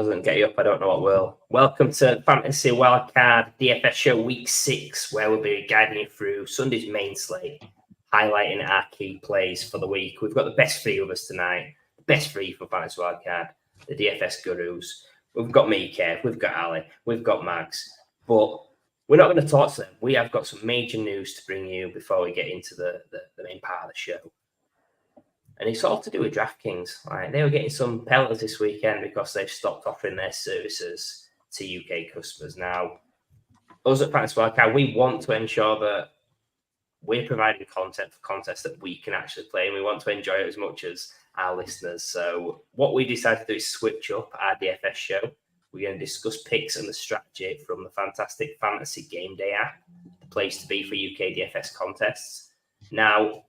doesn't get you up, I don't know what will. Welcome to Fantasy Wildcard DFS Show Week 6, where we'll be guiding you through Sunday's main slate, highlighting our key plays for the week. We've got the best three of us tonight, the best three for Fantasy Wildcard, the DFS gurus. We've got me, Kev, we've got Ali, we've got Mags, but we're not going to talk to them. We have got some major news to bring you before we get into the main part of the show. And it's all to do with DraftKings. Right? They were getting some penalties this weekend because they've stopped offering their services to UK customers. Now, us at Fantasy Wildcard, we want to ensure that we're providing content for contests that we can actually play, and we want to enjoy it as much as our listeners. So what we decided to do is switch up our DFS show. We're going to discuss picks and the strategy from the fantastic Fantasy Gameday App, the place to be for UK DFS contests. Now,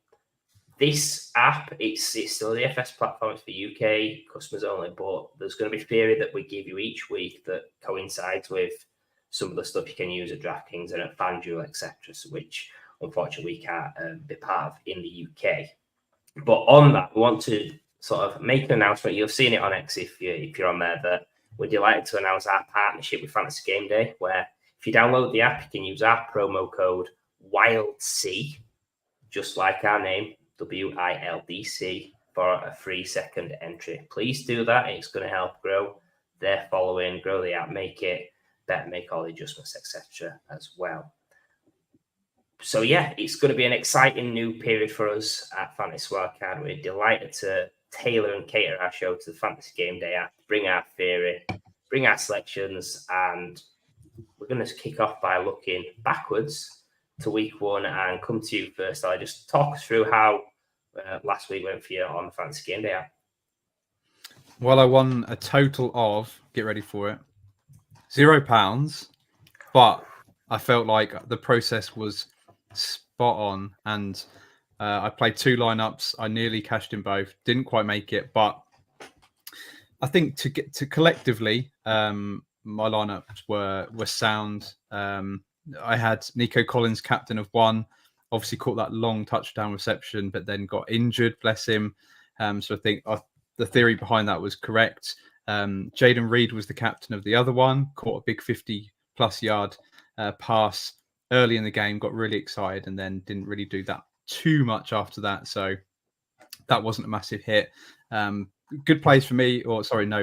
this app, it's still a DFS platform. It's for UK customers only, but there's going to be a theory that we give you each week that coincides with some of the stuff you can use at DraftKings and at FanDuel, etc., which unfortunately we can't be part of in the UK. But on that, we want to sort of make an announcement. You've seen it on X if you're on there, that we're delighted to announce our partnership with Fantasy Gameday, where if you download the app, you can use our promo code WILDC, just like our name, WILDC, for a free second entry. Please do that. It's going to help grow their following, grow the app, make it better, make all the adjustments, etc. as well. So yeah, it's going to be an exciting new period for us at Fantasy Wildcard. We're delighted to tailor and cater our show to the Fantasy Gameday app, bring our theory, bring our selections, and we're going to kick off by looking backwards to week one and come to you first. I'll just talk us through how last week went for you on the Fantasy Gameday app. Well, I won a total of, get ready for it, £0, but I felt like the process was spot on, and I played two lineups. I nearly cashed in both, didn't quite make it, but I think to get to collectively, my lineups were sound. I had Nico Collins, captain of one, obviously caught that long touchdown reception, but then got injured, bless him. So I think the theory behind that was correct. Jaden Reed was the captain of the other one, caught a big 50-plus yard pass early in the game, got really excited, and then didn't really do that too much after that. So that wasn't a massive hit. Good plays for me,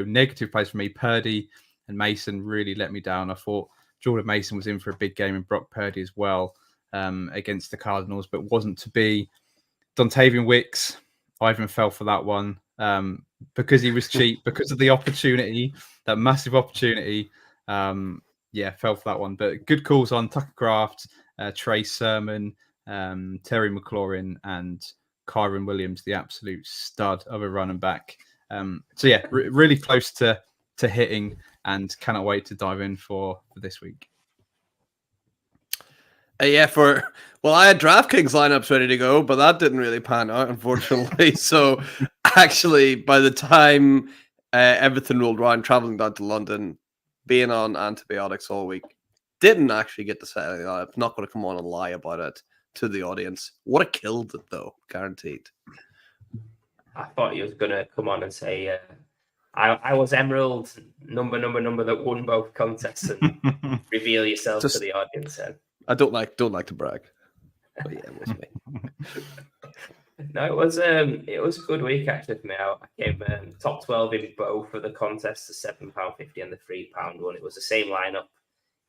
negative plays for me. Purdy and Mason really let me down. I thought Jordan Mason was in for a big game, and Brock Purdy as well against the Cardinals, but wasn't to be. Dontavian Wicks, Ivan fell for that one because he was cheap, because of the opportunity, that massive opportunity. Fell for that one. But good calls on Tucker Kraft, Trey Sermon, Terry McLaurin, and Kyron Williams, the absolute stud of a running back. Really close to hitting, and cannot wait to dive in for this week. I had DraftKings lineups ready to go, but that didn't really pan out, unfortunately. So actually, by the time everything rolled around, traveling down to London, being on antibiotics all week, didn't actually get to set anything up. I'm not going to come on and lie about it to the audience. Would have killed it though, guaranteed. I thought you was going to come on and say, I was Emerald number that won both contests, and reveal yourself to the audience. I don't like to brag, but yeah, it was me. No, it was a good week actually for me. I came top 12 in both of the contests, the £7.50 and the £3 one. It was the same lineup.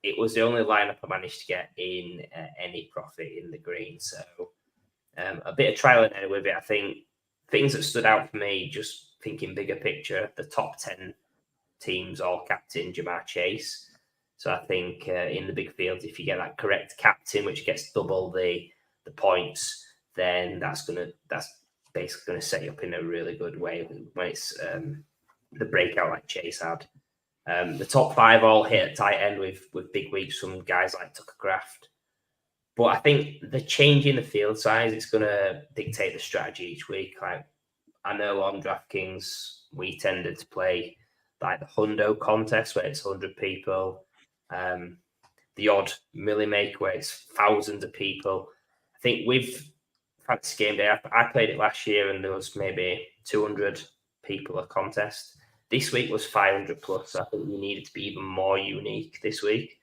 It was the only lineup I managed to get in any profit in the green. So a bit of trial and error with it. I think things that stood out for me, just thinking bigger picture, the top 10 teams all captain Jamar Chase. So I think in the big fields, if you get that correct captain, which gets double the points, then that's basically gonna set you up in a really good way when it's the breakout like Chase had. The top 5 all hit at tight end with big weeks from guys like Tucker Kraft. But I think the change in the field size, it's gonna dictate the strategy each week. Like I know on DraftKings, we tended to play like the Hundo contest where it's 100 people. The odd Millie Make where it's thousands of people. I think with Fantasy Gameday, I played it last year and there was maybe 200 people a contest. This week was 500 plus. I think you needed to be even more unique this week.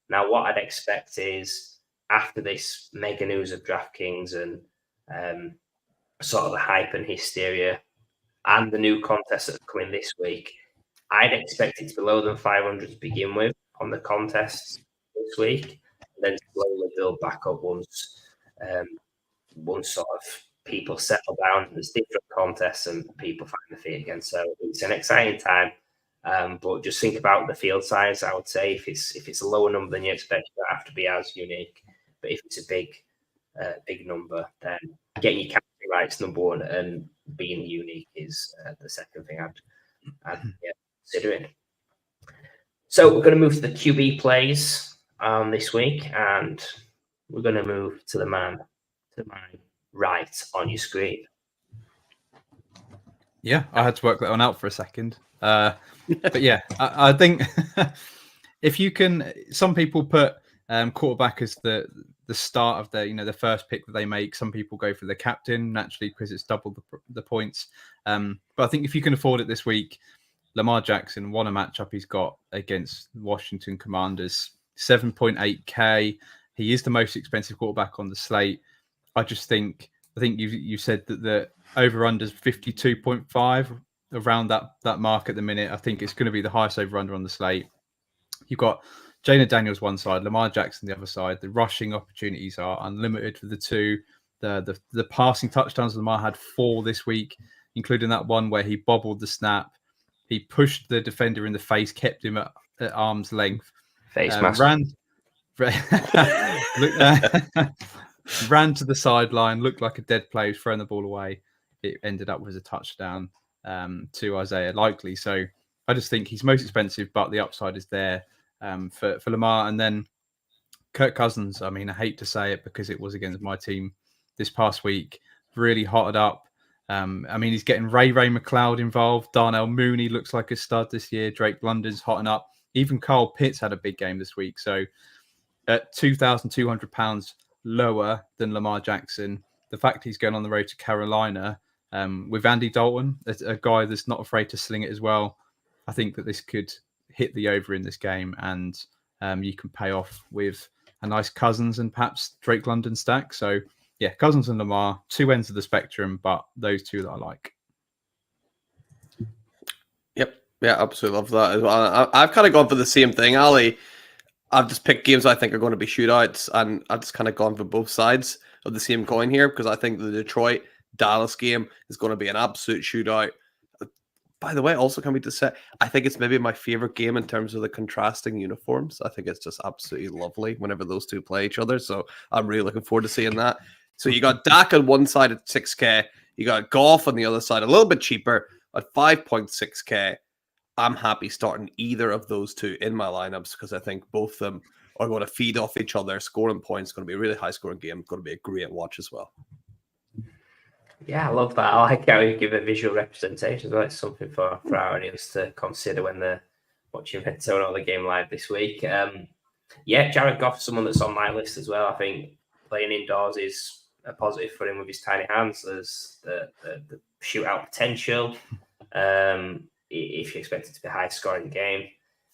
Now, what I'd expect is after this mega news of DraftKings and sort of the hype and hysteria and the new contests that are coming this week, I'd expect it to be lower than 500 to begin with on the contests this week, and then slowly build back up once sort of people settle down. There's different contests and people find the feet again. So it's an exciting time. But just think about the field size. I would say if it's a lower number than you expect, you don't have to be as unique. But if it's a big number, then getting your category right is number one, and being unique is the second thing I'd considering. So we're going to move to the QB plays this week, and we're going to move to the man to my right on your screen. Yeah, I had to work that one out for a second. But yeah, I think if you can, some people put quarterback as the start of the first pick that they make. Some people go for the captain naturally because it's double the points. But I think if you can afford it this week, Lamar Jackson won a matchup he's got against Washington Commanders, 7.8K. He is the most expensive quarterback on the slate. I think you said that the over-under is 52.5, around that mark at the minute. I think it's going to be the highest over-under on the slate. You've got Jalen Daniels one side, Lamar Jackson the other side. The rushing opportunities are unlimited for the two. The passing touchdowns, Lamar had 4 this week, including that one where he bobbled the snap. He pushed the defender in the face, kept him at arm's length. Face mask. Ran to the sideline, looked like a dead player, throwing the ball away. It ended up with a touchdown to Isaiah Likely. So I just think he's most expensive, but the upside is there for Lamar. And then Kirk Cousins, I mean, I hate to say it because it was against my team this past week, really hotted up. I mean, he's getting Ray McLeod involved. Darnell Mooney looks like a stud this year. Drake London's hotting up. Even Kyle Pitts had a big game this week. So at £2,200 lower than Lamar Jackson, the fact he's going on the road to Carolina with Andy Dalton, a guy that's not afraid to sling it as well, I think that this could hit the over in this game, and you can pay off with a nice Cousins and perhaps Drake London stack. So yeah, Cousins and Lamar, two ends of the spectrum, but those two that I like. Yep. Yeah, absolutely love that as well. I've kind of gone for the same thing, Ali. I've just picked games I think are going to be shootouts, and I've just kind of gone for both sides of the same coin here because I think the Detroit-Dallas game is going to be an absolute shootout. By the way, also can we just say, I think it's maybe my favorite game in terms of the contrasting uniforms. I think it's just absolutely lovely whenever those two play each other. So I'm really looking forward to seeing that. So you got Dak on one side at 6K. You got Goff on the other side, a little bit cheaper at 5.6K. I'm happy starting either of those two in my lineups because I think both of them are going to feed off each other. Scoring points, going to be a really high scoring game. Going to be a great watch as well. Yeah, I love that. I like how you give a visual representation as well. It's something for our audience to consider when they're watching Vento or the game live this week. Yeah, Jared Goff, someone that's on my list as well. I think playing indoors is a positive for him with his tiny hands. There's the shootout potential. If you expect it to be a high scoring game,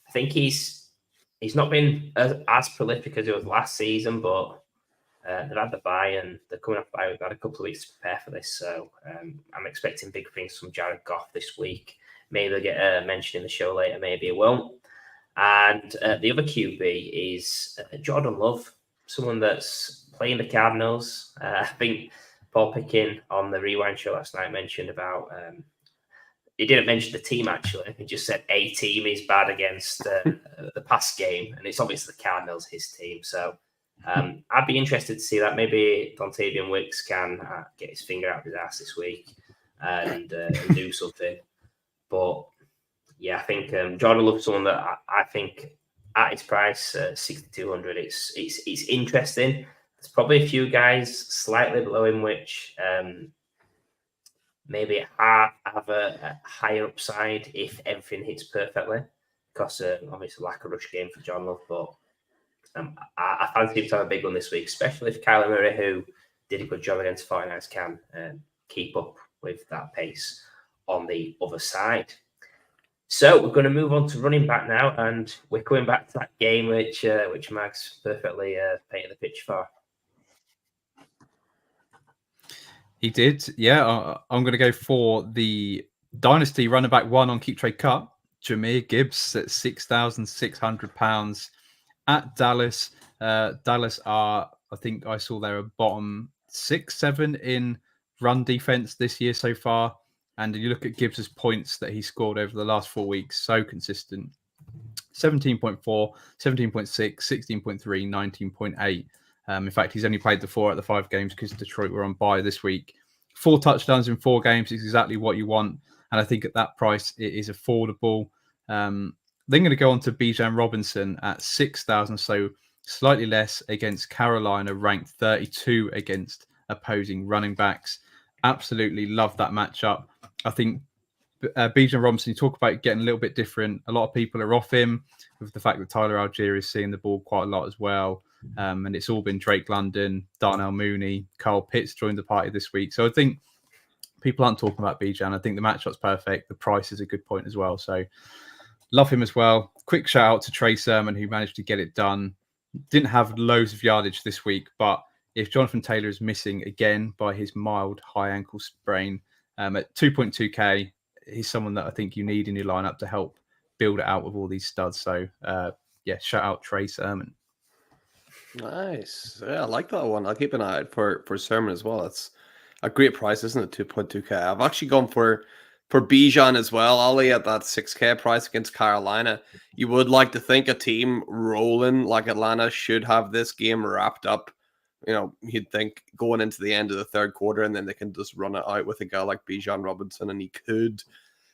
I think he's not been as prolific as he was last season, but they've had the bye and they're coming off bye. We've got a couple of weeks to prepare for this, so I'm expecting big things from Jared Goff this week. Maybe they'll get mentioned in the show later, maybe it won't. And the other QB is Jordan Love, someone that's playing the Cardinals. I think Paul Pickin on the Rewind show last night mentioned about he didn't mention the team actually. He just said a team is bad against the pass game, and it's obviously the Cardinals, his team. So I'd be interested to see that. Maybe Dontavian Wicks can get his finger out of his ass this week and do something. But yeah, I think Jordan Love's someone that I think at its price, 6,200, it's interesting. There's probably a few guys slightly below him, which maybe have a higher upside if everything hits perfectly, because obviously lack of rush game for John Love. But I fancy him to have a big one this week, especially if Kyler Murray, who did a good job against 49ers, can keep up with that pace on the other side. So we're going to move on to running back now, and we're coming back to that game which Max perfectly painted the picture for. He did, yeah. I'm going to go for the Dynasty running back 1 on Keep Trade Cut, Jahmyr Gibbs at £6,600 at Dallas. Dallas are, I think I saw they're a bottom 6-7 in run defense this year so far. And you look at Gibbs's points that he scored over the last 4 weeks, so consistent. 17.4, 17.6, 16.3, 19.8. In fact, he's only played the 4 out of the 5 games because Detroit were on bye this week. 4 touchdowns in 4 games is exactly what you want. And I think at that price, it is affordable. Then going to go on to Bijan Robinson at 6,000. So slightly less against Carolina, ranked 32 against opposing running backs. Absolutely love that matchup. I think Bijan Robinson, you talk about getting a little bit different. A lot of people are off him with the fact that Tyler Algier is seeing the ball quite a lot as well. And it's all been Drake London, Darnell Mooney, Kyle Pitts joined the party this week. So I think people aren't talking about Bijan. I think the matchup's perfect. The price is a good point as well. So love him as well. Quick shout out to Trey Sermon, who managed to get it done. Didn't have loads of yardage this week, but if Jonathan Taylor is missing again by his mild high ankle sprain at 2.2K, he's someone that I think you need in your lineup to help build it out with all these studs. So, shout out Trey Sermon. Nice. Yeah, I like that one. I'll keep an eye out for Sermon as well. It's a great price, isn't it? 2.2K. I've actually gone for Bijan as well. Ollie at that 6K price against Carolina. You would like to think a team rolling like Atlanta should have this game wrapped up. You know, you'd think going into the end of the third quarter, and then they can just run it out with a guy like Bijan Robinson, and he could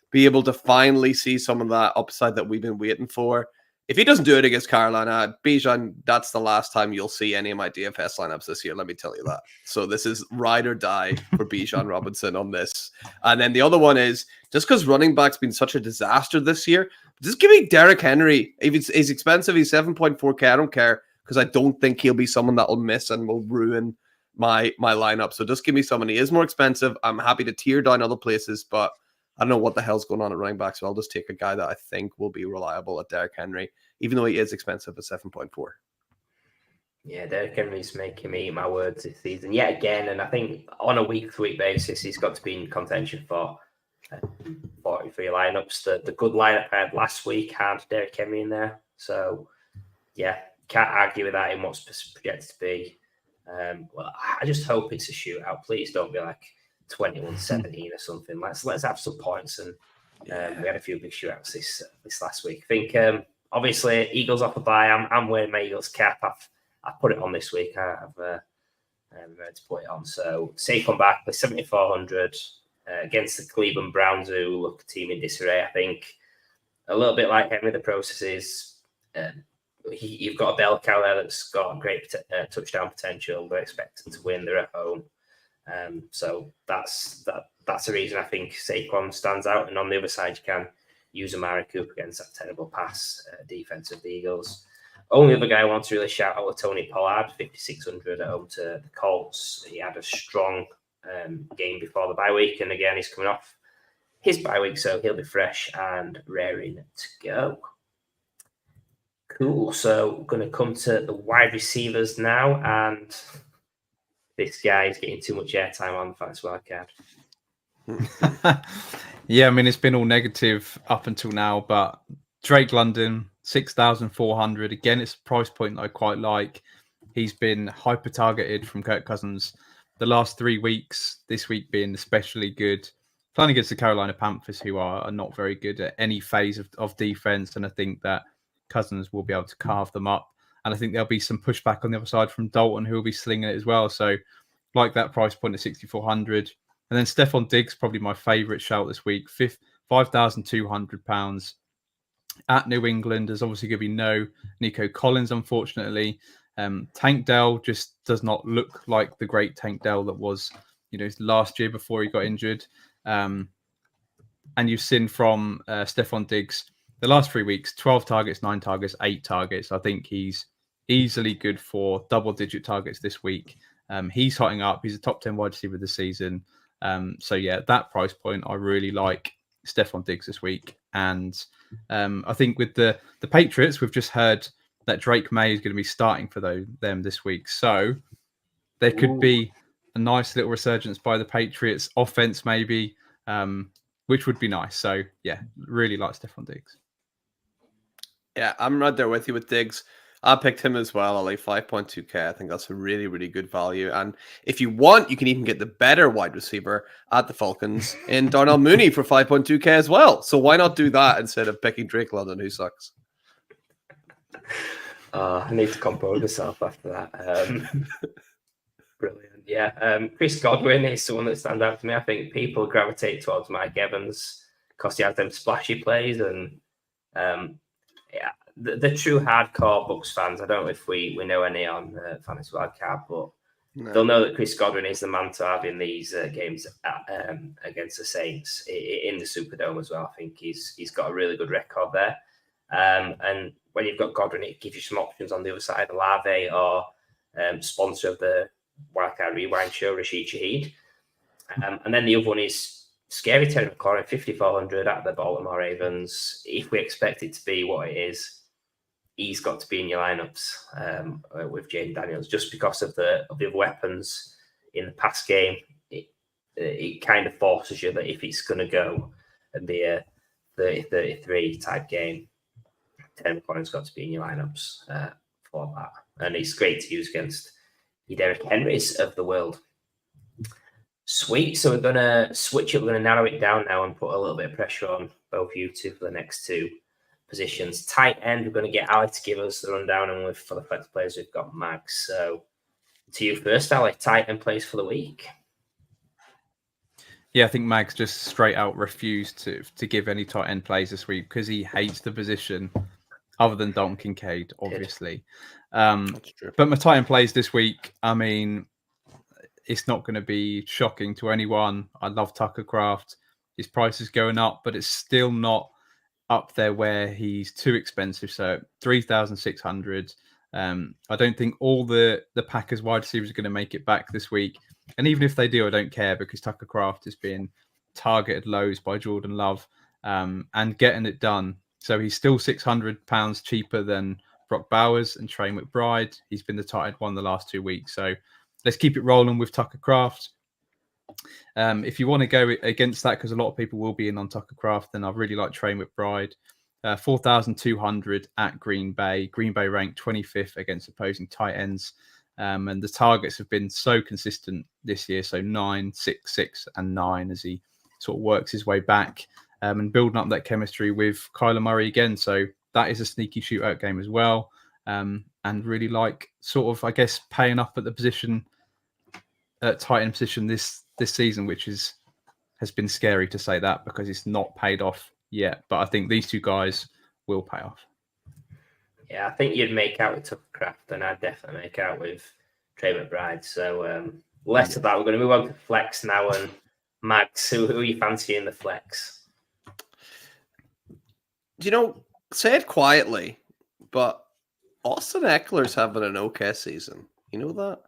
be able to finally see some of that upside that we've been waiting for. If he doesn't do it against Carolina, Bijan, that's the last time you'll see any of my DFS lineups this year. Let me tell you that. So this is ride or die for Bijan Robinson on this. And then the other one is, just because running back's been such a disaster this year, just give me Derrick Henry. If he's expensive, he's 7.4K. I don't care, because I don't think he'll be someone that will miss and will ruin my lineup. So just give me someone. He is more expensive. I'm happy to tear down other places, but I don't know what the hell's going on at running back, so I'll just take a guy that I think will be reliable at Derrick Henry, even though he is expensive at 7.4. Yeah, Derrick Henry's making me eat my words this season yet again, and I think on a week-to-week basis, he's got to be in contention for 43 lineups. The good lineup I had last week had Derrick Henry in there, so yeah, can't argue with that in what's projected to be. Well, I just hope it's a shootout. Please don't be like 21-17 or something. Let's have some points. And we had a few big shootouts this last week. I think obviously Eagles off a bye. I'm wearing my Eagles cap. I've put it on this week. I've ready to put it on. So Saquon back with 7,400 against the Cleveland Browns, who look a team in disarray. I think a little bit like Henry, the process is you've got a bell cow there that's got great touchdown potential. They're expected to win. They're at home. So that's the reason I think Saquon stands out. And on the other side, you can use Amari Cooper against that terrible pass defense of the Eagles. Only other guy I want to really shout out was Tony Pollard, 5,600 at home to the Colts. He had a strong game before the bye week, and again, he's coming off his bye week, so he'll be fresh and raring to go. Cool. So we're going to come to the wide receivers now, and this guy is getting too much airtime on the Fantasy Wildcard. Yeah, I mean, it's been all negative up until now, but Drake London, 6,400. Again, it's a price point that I quite like. He's been hyper-targeted from Kirk Cousins the last 3 weeks, this week being especially good. Playing against the Carolina Panthers, who are not very good at any phase of defense, and I think that Cousins will be able to carve them up. And I think there'll be some pushback on the other side from Dalton, who will be slinging it as well. So like that price point at 6,400. And then Stephon Diggs, probably my favourite shout this week, £5,200 at New England. There's obviously going to be no Nico Collins, unfortunately. Tank Dell just does not look like the great Tank Dell that was, last year before he got injured. And you've seen from Stephon Diggs the last 3 weeks, 12 targets, 9 targets, 8 targets. I think he's easily good for double-digit targets this week. He's hotting up. He's a top 10 wide receiver this season. So, yeah, that price point I really like. Stephon Diggs this week. And I think with the Patriots, we've just heard that Drake May is going to be starting for them this week. So there could be a nice little resurgence by the Patriots offense, maybe, which would be nice. So, yeah, really like Stephon Diggs. Yeah, I'm right there with you with Diggs. I picked him as well. I like 5.2k. I think that's a really, really good value. And if you want, you can even get the better wide receiver at the Falcons in Darnell Mooney for 5.2k as well. So why not do that instead of picking Drake London, who sucks? I need to compose myself after that. Brilliant. Yeah. Chris Godwin is someone that stands out to me. I think people gravitate towards Mike Evans because he has them splashy plays. And yeah, the true hardcore Bucks fans, I don't know if we know any on Fantasy Wildcard, but they'll know that Chris Godwin is the man to have in these games against the Saints in the Superdome as well. I think he's got a really good record there. And when you've got Godwin, it gives you some options on the other side, Olave or sponsor of the Wildcard Rewind show, Rashid Shaheed. And then the other one is scary Terry McLaurin, 5,400 at the Baltimore Ravens. If we expect it to be what it is, he's got to be in your lineups with Jaden Daniels just because of the other weapons in the pass game. It kind of forces you that if it's going to go and be a 30-33 type game, Terry McLaurin's got to be in your lineups for that. And he's great to use against your Derrick Henrys of the world. Sweet. So we're going to switch it. We're going to narrow it down now and put a little bit of pressure on both you two for the next two positions. Tight end, we're going to get Ali to give us the rundown. And for the flex players, we've got Max. So to you first, Ali, tight end plays for the week. Yeah, I think Mags just straight out refused to give any tight end plays this week because he hates the position other than Dalton Kincaid, obviously. That's true. But my tight end plays this week, I mean, it's not going to be shocking to anyone. I love Tucker Kraft. His price is going up, but it's still not up there where he's too expensive. So 3,600. I don't think all the Packers wide receivers are going to make it back this week. And even if they do, I don't care because Tucker Kraft is being targeted lows by Jordan Love and getting it done. So he's still £600 cheaper than Brock Bowers and Trey McBride. He's been the tight end one the last 2 weeks. So let's keep it rolling with Tucker Kraft. If you want to go against that, because a lot of people will be in on Tucker Kraft, then I really like Trey McBride. 4,200 at Green Bay. Green Bay ranked 25th against opposing tight ends. And the targets have been so consistent this year. So 9, 6, 6, and 9 as he sort of works his way back and building up that chemistry with Kyler Murray again. So that is a sneaky shootout game as well. And really like sort of, I guess, paying up at the position, tight end position this season, which has been scary to say that because it's not paid off yet. But I think these two guys will pay off. Yeah, I think you'd make out with Tucker Kraft, and I'd definitely make out with Trey McBride. So less of that. We're going to move on to flex now. And Max, who are you fancying in the flex? Say it quietly, but Austin Eckler's having an okay season. You know that?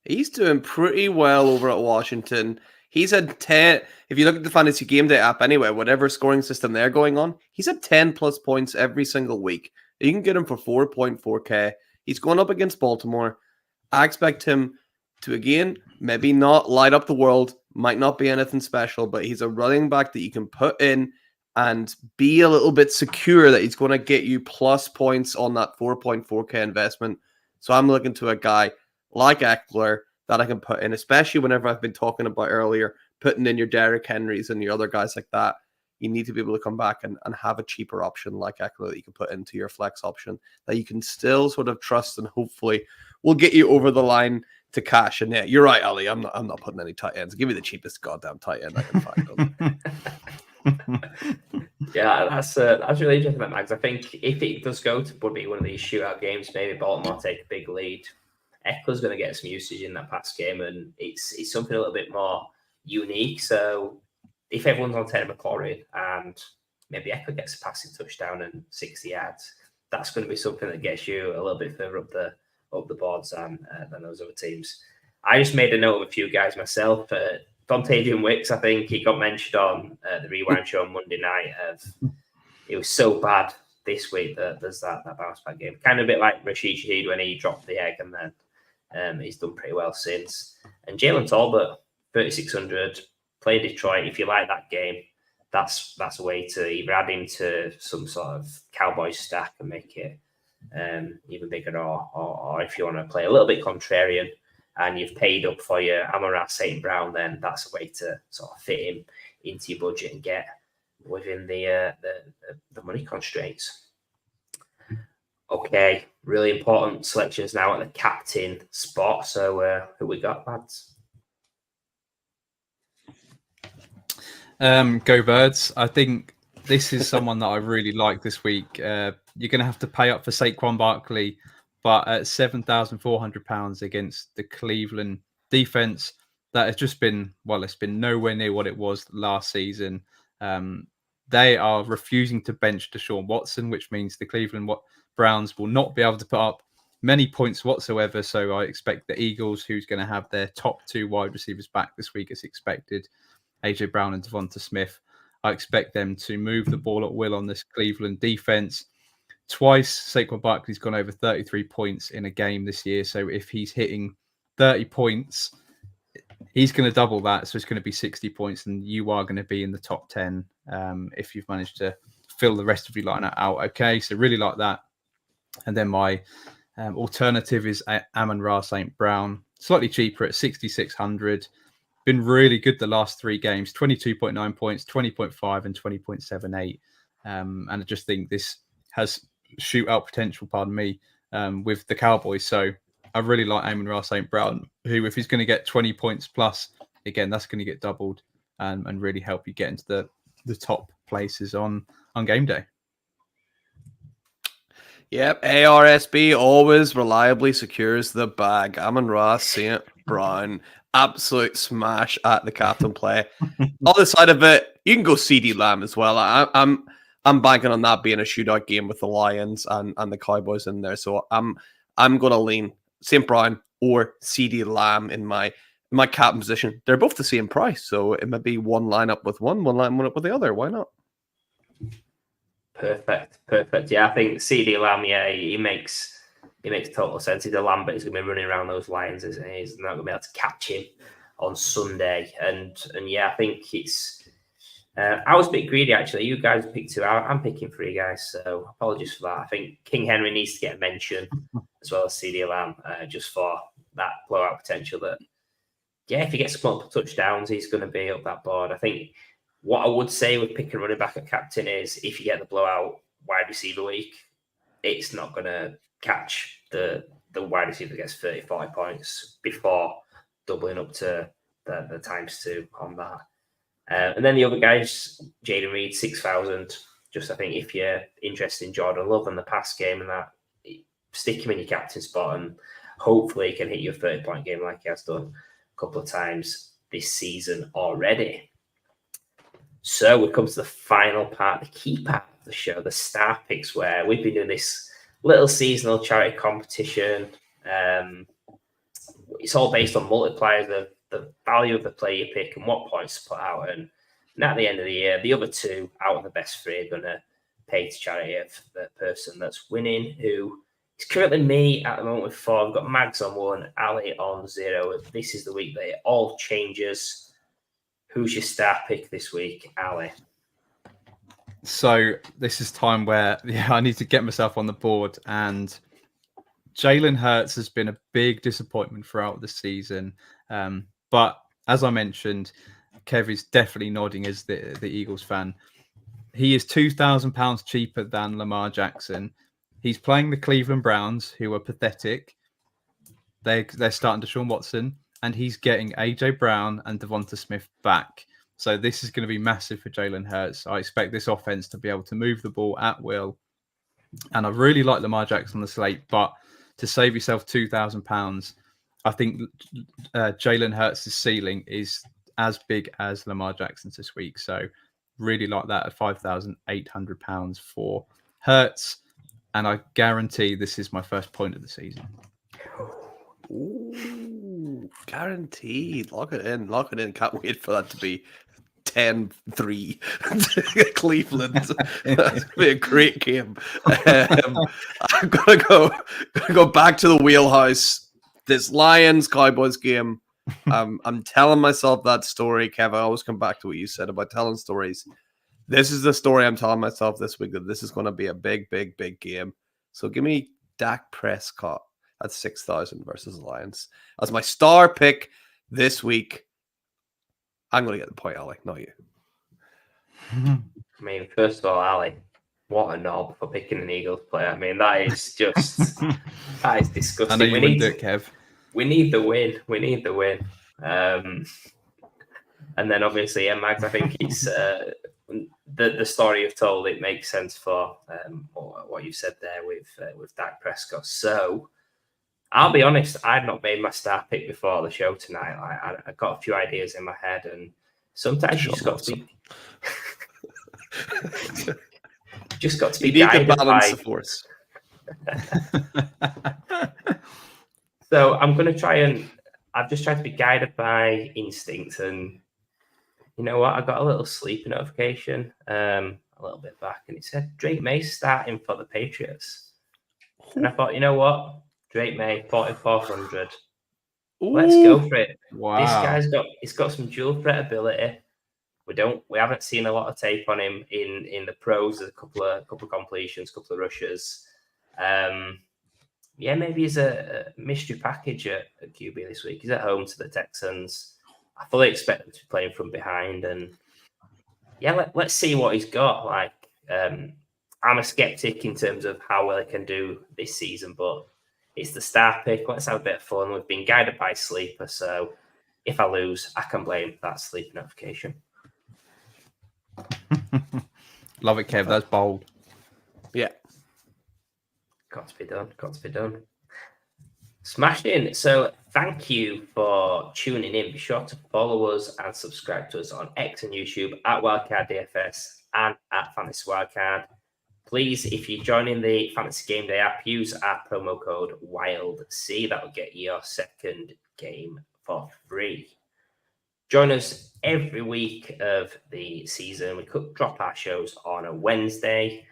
He's doing pretty well over at Washington. He's had 10, if you look at the Fantasy Gameday app anyway, whatever scoring system they're going on, he's had 10 plus points every single week. You can get him for 4.4k. He's going up against Baltimore. I expect him to, again, maybe not light up the world, might not be anything special, but he's a running back that you can put in and be a little bit secure that he's going to get you plus points on that 4.4k investment. So I'm looking to a guy like Eckler that I can put in, especially whenever I've been talking about earlier, putting in your Derrick Henrys and your other guys like that. You need to be able to come back and have a cheaper option like Eckler that you can put into your flex option that you can still sort of trust and hopefully will get you over the line to cash. And yeah, you're right, Ali. I'm not putting any tight ends. Give me the cheapest goddamn tight end I can find. Yeah, that's really interesting, Max. I think if it does go to would be one of these shootout games, maybe Baltimore take a big lead. Eckler's going to get some usage in that pass game, and it's something a little bit more unique. So if everyone's on Terry McLaurin and maybe Eckler gets a passing touchdown and 60 yards, that's going to be something that gets you a little bit further up the boards than those other teams. I just made a note of a few guys myself. Dontavian Wicks, I think he got mentioned on the Rewind show on Monday night. It was so bad this week that there's that bounce back game. Kind of a bit like Rashid Shaheed when he dropped the egg, and then he's done pretty well since. And Jalen Talbot, 3,600, play Detroit. If you like that game, that's a way to either add him to some sort of Cowboys stack and make it even bigger, or if you want to play a little bit contrarian and you've paid up for your Amon-Ra St. Brown, then that's a way to sort of fit him into your budget and get within the money constraints. Okay, really important selections now at the captain spot. So who we got, lads? Go Birds. I think this is someone that I really like this week. You're going to have to pay up for Saquon Barkley, but at £7,400 against the Cleveland defense, that has just been, well, it's been nowhere near what it was last season. They are refusing to bench Deshaun Watson, which means the Cleveland Browns will not be able to put up many points whatsoever. So I expect the Eagles, who's going to have their top 2 wide receivers back this week as expected, AJ Brown and Devonta Smith, I expect them to move the ball at will on this Cleveland defense. Twice, Saquon Barkley's gone over 33 points in a game this year. So if he's hitting 30 points, he's going to double that. So it's going to be 60 points, and you are going to be in the top 10 if you've managed to fill the rest of your lineup out. Okay, so really like that. And then my alternative is Amon-Ra St. Brown, slightly cheaper at 6,600. Been really good the last 3 games, 22.9 points, 20.5 and 20.78. And I just think this has shootout potential, with the Cowboys. So I really like Amon-Ra St. Brown, who, if he's going to get 20 points plus, again, that's going to get doubled and really help you get into the top places on game day. Yep, ARSB always reliably secures the bag. Amon-Ra St. Brown, absolute smash at the captain play. Other side of it, you can go CD Lamb as well. I'm banking on that being a shootout game with the Lions and the Cowboys in there. So I'm going to lean St. Brown or CD Lamb in my captain position. They're both the same price, so it might be one lineup with one lineup with the other. Why not? Perfect. Yeah, I think CD Lamb, he makes total sense. He's a Lamb, but he's going to be running around those Lions, isn't he? He's not going to be able to catch him on Sunday. And yeah, I think it's... I was a bit greedy, actually. You guys picked 2. I'm picking 3, guys, so apologies for that. I think King Henry needs to get a mention as well as CD Lamb, just for that blowout potential that, yeah, if he gets multiple touchdowns, he's going to be up that board. I think what I would say with picking running back at captain is if you get the blowout wide receiver week, it's not going to catch the wide receiver that gets 30, 40 points before doubling up to the times 2 on that. And then the other guys, Jaden Reed, 6,000. Just, I think, if you're interested in Jordan Love and the pass game and that, stick him in your captain spot and hopefully he can hit you a 30-point game like he has done a couple of times this season already. So we come to the final part, the key part of the show, the star picks, where we've been doing this little seasonal charity competition. It's all based on multipliers, the value of the player you pick and what points to put out. And at the end of the year, the other 2 out of the best 3 are going to pay to charity of the person that's winning, who is currently me at the moment with 4. I've got Mags on 1, Ali on 0. This is the week that it all changes. Who's your star pick this week, Ali? So this is time where I need to get myself on the board, and Jalen Hurts has been a big disappointment throughout the season. But as I mentioned, Kev is definitely nodding as the Eagles fan. He is £2,000 cheaper than Lamar Jackson. He's playing the Cleveland Browns, who are pathetic. They're starting Deshaun Watson, and he's getting AJ Brown and Devonta Smith back. So this is going to be massive for Jalen Hurts. I expect this offense to be able to move the ball at will. And I really like Lamar Jackson on the slate, but to save yourself £2,000, I think Jalen Hurts' ceiling is as big as Lamar Jackson's this week. So really like that at £5,800 for Hurts. And I guarantee this is my first point of the season. Ooh. Ooh, guaranteed. Lock it in. Lock it in. Can't wait for that to be 10-3 Cleveland. That's gonna be a great game. I'm gonna go back to the wheelhouse. This Lions Cowboys game. I'm telling myself that story, Kev. I always come back to what you said about telling stories. This is the story I'm telling myself this week, that this is going to be a big game. So give me Dak Prescott at 6,000 versus the Lions as my star pick this week. I'm going to get the point, Ali, not you. I mean, first of all, Ali, what a knob for picking an Eagles player. I mean, that is just that is disgusting. I know you wouldn't do it, Kev. We need the win. We need the win. And then obviously, Mags, I think it's the story you've told. It makes sense for what you said there with Dak Prescott. So I'll be honest, I've not made my star pick before the show tonight. I got a few ideas in my head, and sometimes you just got to be you need to guided balance by the force. So I'm going to try and I've just tried to be guided by instinct, and you know what? I got a little sleepy notification a little bit back, and it said Drake May starting for the Patriots, and I thought, you know what? Drake May 4,400. Let's go for it. Wow. This guy's got some dual threat ability. We haven't seen a lot of tape on him in the pros. There's a couple of completions, couple of rushes. Maybe he's a mystery package at QB this week. He's at home to the Texans. I fully expect him to be playing from behind, and let's see what he's got. Like, I'm a skeptic in terms of how well he can do this season, but it's the star pick. Let's have a bit of fun. We've been guided by sleeper, so if I lose, I can blame that sleep notification. Love it, Kev. That's bold. Yeah. Got to be done. Smashing. So thank you for tuning in. Be sure to follow us and subscribe to us on X and YouTube at Wildcard DFS and at Fantasy Wildcard. Please, if you're joining the Fantasy Gameday app, use our promo code WILDC. That will get you your second game for free. Join us every week of the season. We could drop our shows on a Wednesday.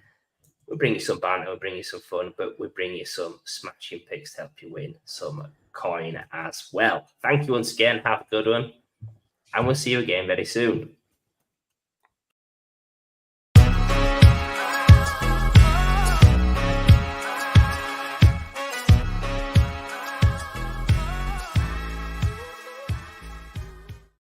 We'll bring you some banter, we'll bring you some fun, but we'll bring you some smashing picks to help you win some coin as well. Thank you once again. Have a good one. And we'll see you again very soon.